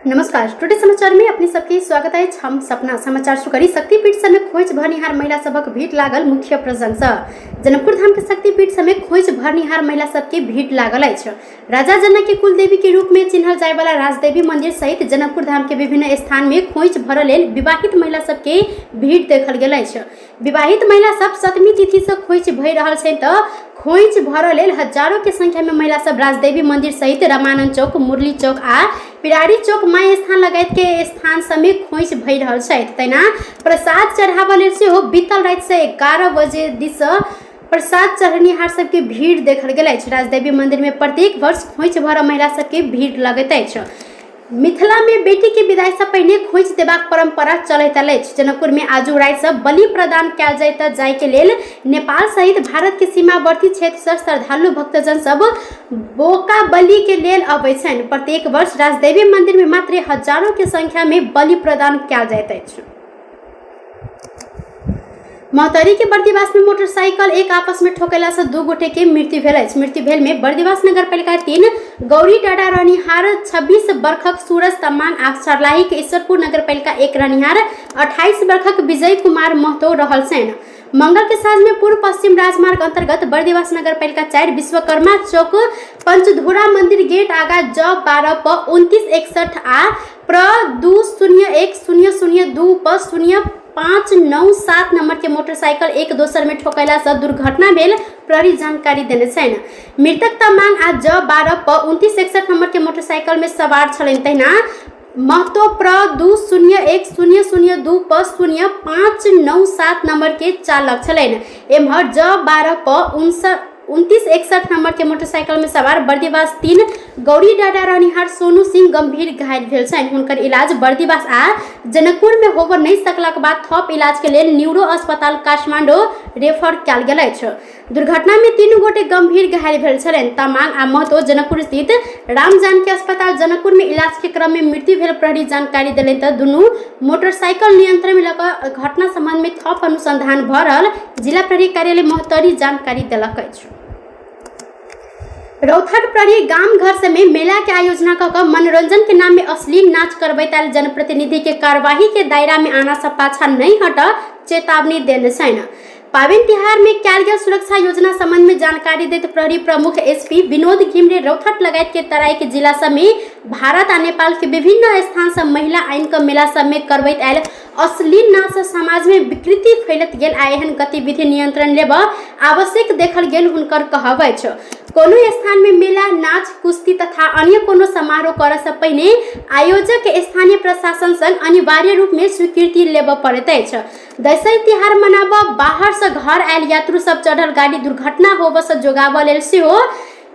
नमस्कार, टुडे समाचार में अपने सबके स्वागत है। हम सपना समाचार शुरू करी। शक्तिपीठ समेत खोज भरनिहार महिला सबक भीड़ लागल मुख्य प्रशंसा। जनकपुर धाम के शक्तिपीठ समेत खोज भरनिहार महिला सबके भीड़ लागल है। राजा जनक के कुलदेवी के रूप में चिन्हल जाय वाला राजदेवी मंदिर सहित जनकपुर धाम के विभिन्न स्थान में खोज भर लेल विवाहित महिला सबके भीड़ देखल गेल है। विवाहित महिला सब सप्तमी तिथि से खोज भय रहल छै त खोज भर लेल हजारों के संख्या में महिला सब राजदेवी मंदिर सहित रामानंद चौक, मुरली चौक आ पिरारी चौक, माय स्थान लगायत के स्थान समेत खोज भय रहल छै। तैना प्रसाद चढ़ावा लेल सेहो बीतल रात से 11 बजे दिस प्रसाद चढ़निहार सबके भीड़ देखल गेल अछि। राजदेवी मंदिर में प्रत्येक वर्ष खोज भर महिला सबके भीड़ लगैत अछि। मिथिला में बेटी के विदाई से पहले खोज देबाक परंपरा चलैत अछि। जनकपुर में आजू रात से बलि प्रदान कयल जाय के लेल नेपाल सहित भारत के सीमावर्ती क्षेत्र से श्रद्धालु भक्तजन सब बोका बलि के लेल अबै छनि। प्रत्येक वर्ष राजदेवी मंदिर में मात्र हजारों के संख्या में बलि प्रदान कयल जाइत अछि। महतरी के बर्दिवास में मोटरसाइकिल एक आपस में ठोकला से 2 गोटे के मृत्यु भेल अछि। मृत्यु भेल में बर्दिवास नगरपालिका 3 गौरी डाडा रहनिहार 26 वर्षक सूरज तमांग आ सर्लाही के ईश्वरपुर नगरपालिका 1 रहनिहार 28 वर्षक विजय कुमार महतो रहल छनि। मंगल के साँझ में पूर्व पश्चिम राजमार्ग अंतर्गत बर्दिवास नगरपालिका 4 विश्वकर्मा चौक पंचधुरा मंदिर गेट आगा ज 12 प 2961 आ प्र 201002 प 0597 नंबर के मोटरसाइकिल एक दोसर में ठोकला से दुर्घटना भेल प्रहरी जानकारी देने छनि। मृतक तमांग आ ज 12 प 2961 नंबर के मोटरसाइकिल में सवार छलनि। तहिना महतो प्र 201002 प 0597 नंबर के चालक छलनि। एम्हर ज 12 प 2961 नंबर के मोटरसाइकिल में सवार बर्दिवास 3 गौरी डाडा रहनिहार सोनू सिंह गंभीर घायल भेल छनि। हुनकर इलाज बर्दिवास आ जनकपुर में होबऽ नहि सकलाक बाद थप इलाज के लेल न्यूरो अस्पताल काठमांडू रेफर कयल गेल अछि। दुर्घटना में 3 गोटे गंभीर घायल भेल छलनि। तमांग आ महतो जनकपुर स्थित राम जानकी अस्पताल जनकपुर में इलाज के क्रम में मृत्यु भेल प्रहरी जानकारी देलनि त दुनू मोटरसाइकिल नियंत्रण में लऽ घटना संबंध में थप अनुसंधान भ रहल जिला प्रहरी कार्यालय महतरी जानकारी देलक अछि। रौथाट प्रहरी गांव घर समेत मेला के आयोजना कर मनोरंजन के नाम में अश्लील नाच करबैत आयल जनप्रतिनिधि के कार्यवाही के दायरा में आना से पाछा नहीं हट चेतावनी देने छनि। पावन तिहार में कयल गेल सुरक्षा योजना संबंध में जानकारी देते प्रहरी प्रमुख एसपी विनोद घिमरे रौथाट लगायत के तराई के जिला सब में भारत आ नेपाल के विभिन्न स्थान से महिला आइन के मेला सब में करबैत आयल अश्लील नाच से समाज में विकृति फैलत गेल आ एहन गतिविधि नियंत्रण लेब आवश्यक देखल गेल हुनकर कहब अछि। कोनो स्थान में मेला, नाच, कुश्ती तथा अन्य कोनो समारोह करऽ से पहिने आयोजक के स्थानीय प्रशासन संग अनिवार्य रूप में स्वीकृति लेब पड़ैत अछि। दशहरा तिहार मनाबऽ बाहर से घर आयल यात्रु सब चढ़ल गाड़ी दुर्घटना होबऽ से जोगाबऽ लेल सेहो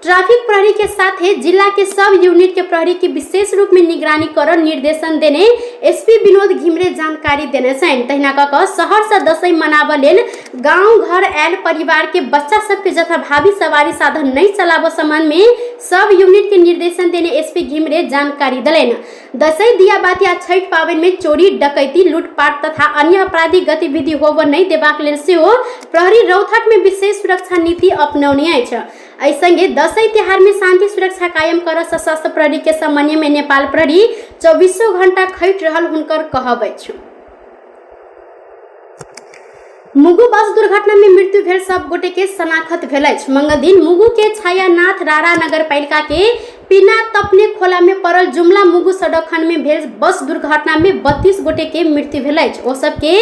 ट्रैफिक प्रहरी के साथ जिला के सब यूनिट के प्रहरी की विशेष रूप में निगरानी कर निर्देशन देने एसपी विनोद घिमरे जानकारी देने छनि। तहिना कऽ शहर से दशहरा मनाबऽ लेल गांव घर आयल परिवार के बच्चा सबके जथाभावी सवारी साधन नहीं चलाबऽ संबंध में सब यूनिट के निर्देशन देने एसपी घिमरे जानकारी दिलनि। दशहरा दियाबाती आ छठ पावनि में चोरी, डकैती, लूटपाट तथा अन्य आपराधिक गतिविधि होबऽ नहीं देबाक लेल सेहो प्रहरी रौथाट में विशेष सुरक्षा नीति अपनौने अछि। एहि संगे दशहरा तिहार में शांति सुरक्षा कायम कर सशस्त्र प्रहरी के समन्वय में नेपाल प्रहरी 24 घंटा खटि रहल हुनकर कहब अछि। मुगु बस दुर्घटना में मृत्यु भेल सब गोटे के शनाखत भेल अछि। मंगल दिन मुगु के छायानाथ रारा नगरपालिका के पीना तपने खोला में पड़ल जुमला मुगु सड़क खंड में भेल बस दुर्घटना में 32 गोटे के मृत्यु भेल अछि। ओ सब के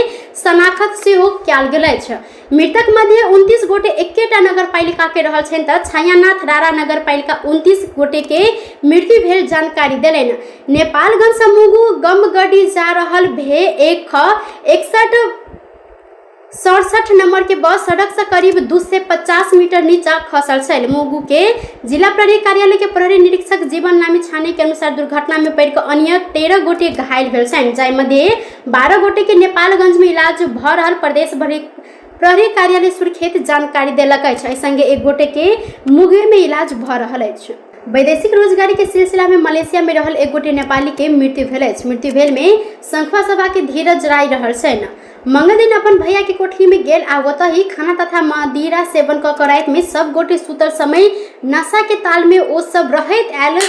शनाखत सेहो कयल गेल अछि। मृतक मध्य 29 गोटे एकेटा नगरपालिका के रहल छनि त छायानाथ रारा नगरपालिका 29 गोटे के मृत्यु भेल जानकारी देलनि। नेपालगंज से मुगु गमगढ़ी जा रहल भे 67 नंबर के बस सड़क से करीब 250 मीटर नीचा खसल छल। मुगु के जिला प्रहरी कार्यालय के प्रहरी निरीक्षक जीवन नामी छाने के अनुसार दुर्घटना में पड़ अन्य 13 गोटे घायल भेल छनि, जाहि मध्य 12 गोटे के नेपालगंज में इलाज भ रहल प्रदेश भरि प्रहरी कार्यालय सुर्खेत जानकारी देलक अछि। एहि संगे 1 गोटे के मुंगेर में इलाज भ रहल अछि। वैदेशिक रोजगारी के सिलसिला में मलेशिया में रहल 1 गोटे नेपाली के मृत्यु भेल अछि। मृत्यु भेल में संखवा सभा के धीरज राय रहल छनि। मंगल दिन अपन भैया के कोठरी में गेल आ ओतहि खाना तथा मदिरा सेवन क के राति में सब गोटे सुतल समय नशा के ताल में ओ सब रहैत आयल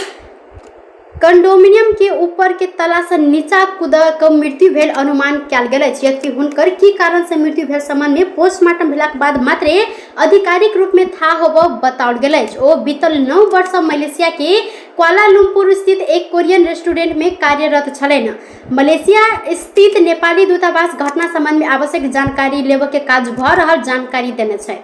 कंडोमिनियम के ऊपर के तला से नीचा कूद क मृत्यु भेल अनुमान कयल गेल अछि। यद्यपि हुनकर की कारण से मृत्यु भेल संबंध में पोस्टमार्टम भेलाक बाद मात्रे आधिकारिक रूप में था होब बताओल गेल अछि। ओ बीतल 9 वर्ष मलेशिया के क्वालालुम्पुर स्थित एक कोरियन रेस्टोरेंट में कार्यरत छलैन। मलेशिया स्थित नेपाली दूतावास घटना संबंध में आवश्यक जानकारी लेब के काज भ रहल जानकारी देने छथि।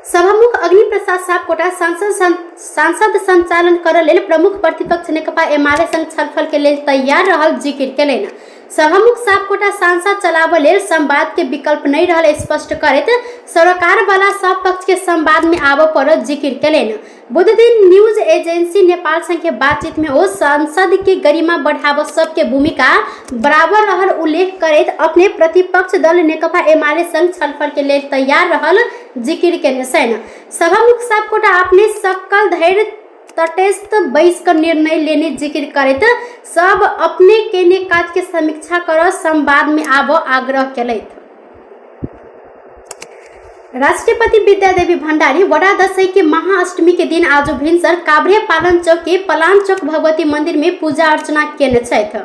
सभामुख अग्नि प्रसाद सापकोटा सांसद संचालन करय लेल प्रमुख प्रतिपक्ष नेकपा एमाले संग छलफल के लेल तैयार रहल जिक्र केलनि। सभामुख सापकोटा सांसद चलाबय लेल संवाद के विकल्प नहीं रहल स्पष्ट करैत सरकार वाला सब पक्ष के संवाद में आबय पर जिक्र केलनि। बुध दिन न्यूज एजेंसी नेपाल संग के बातचीत में ओ संसद के गरिमा बढ़ाव सबके भूमिका बराबर रहल उल्लेख करैत अपने प्रतिपक्ष दल नेकपा एमाले संग छलफल के लेल तैयार रहल जिक्र केने छनि। सभामुख सापकोटा अपने सकल धैर्य तटस्थ बैस कर निर्णय लेने जिक्र करैत सब अपने केने काज के समीक्षा कर संवाद में आब आग्रह केलथि। राष्ट्रपति विद्यादेवी भण्डारी वडा दशैं के महाअष्टमी के दिन आज भिनसर काभ्रे पालन चौक के पलान चौक भगवती मंदिर में पूजा अर्चना केने छथि।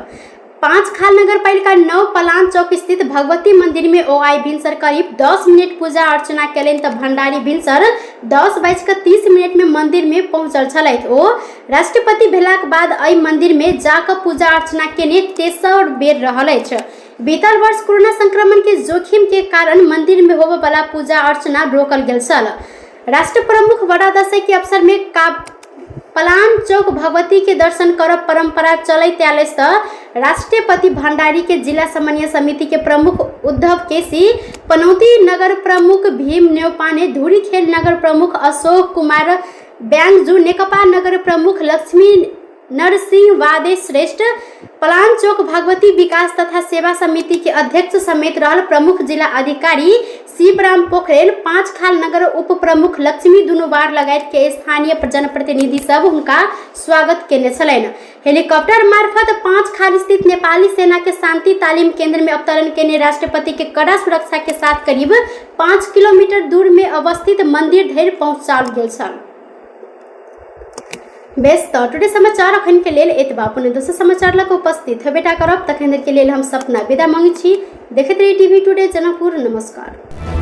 5 खाल नगर पालिका 9 पलान चौक स्थित भगवती मंदिर में ओ आई भिनसर करीब 10 मिनट पूजा अर्चना केलनि त भण्डारी भिनसर 10:30 में मंदिर में पहुंचल छलथि। ओ राष्ट्रपति भेलाक बाद एहि मंदिर में जाकर पूजा अर्चना केने तेसर बेर रहल अछि। बीतल वर्ष कोरोना संक्रमण के जोखिम के कारण मंदिर में होबे वाला पूजा अर्चना रोकल गेल छल। राष्ट्र प्रमुख वडा दशैं के अवसर में पलान चौक भगवती के दर्शन करब परंपरा चलते आयल अछि। राष्ट्रपति भण्डारी के जिला समन्वय समिति के प्रमुख उद्धव केसी, पनौती नगर प्रमुख भीम न्यौपाने, धुरीखेल नगर प्रमुख अशोक कुमार ब्यांगजू, नेकपा नगर प्रमुख लक्ष्मी नरसिंह वादे श्रेष्ठ, पलान चौक भगवती विकास तथा सेवा समिति के अध्यक्ष समेत रहल प्रमुख जिला अधिकारी शिवराम पोखरेल, 5 खाल नगर उप प्रमुख लक्ष्मी दुनुवार लगायत के स्थानीय जनप्रतिनिधि सब उनका स्वागत केने छलैन। हेलीकॉप्टर मार्फत 5 खाल स्थित नेपाली सेना के शांति तालीम केंद्र में अवतरण केने राष्ट्रपति के कड़ा सुरक्षा के साथ करीब 5 किलोमीटर दूर में अवस्थित मंदिर धरि पहुंचाओल गेल छल। बेस तो टुडे समाचार अखन के लेल एतबा। पुनः दोसर समाचार लग उपस्थित हेबेटा करब तखन के लेल हम सपना विदा मांगै छी। देखैत रही टीवी टुडे जनकपुर। नमस्कार।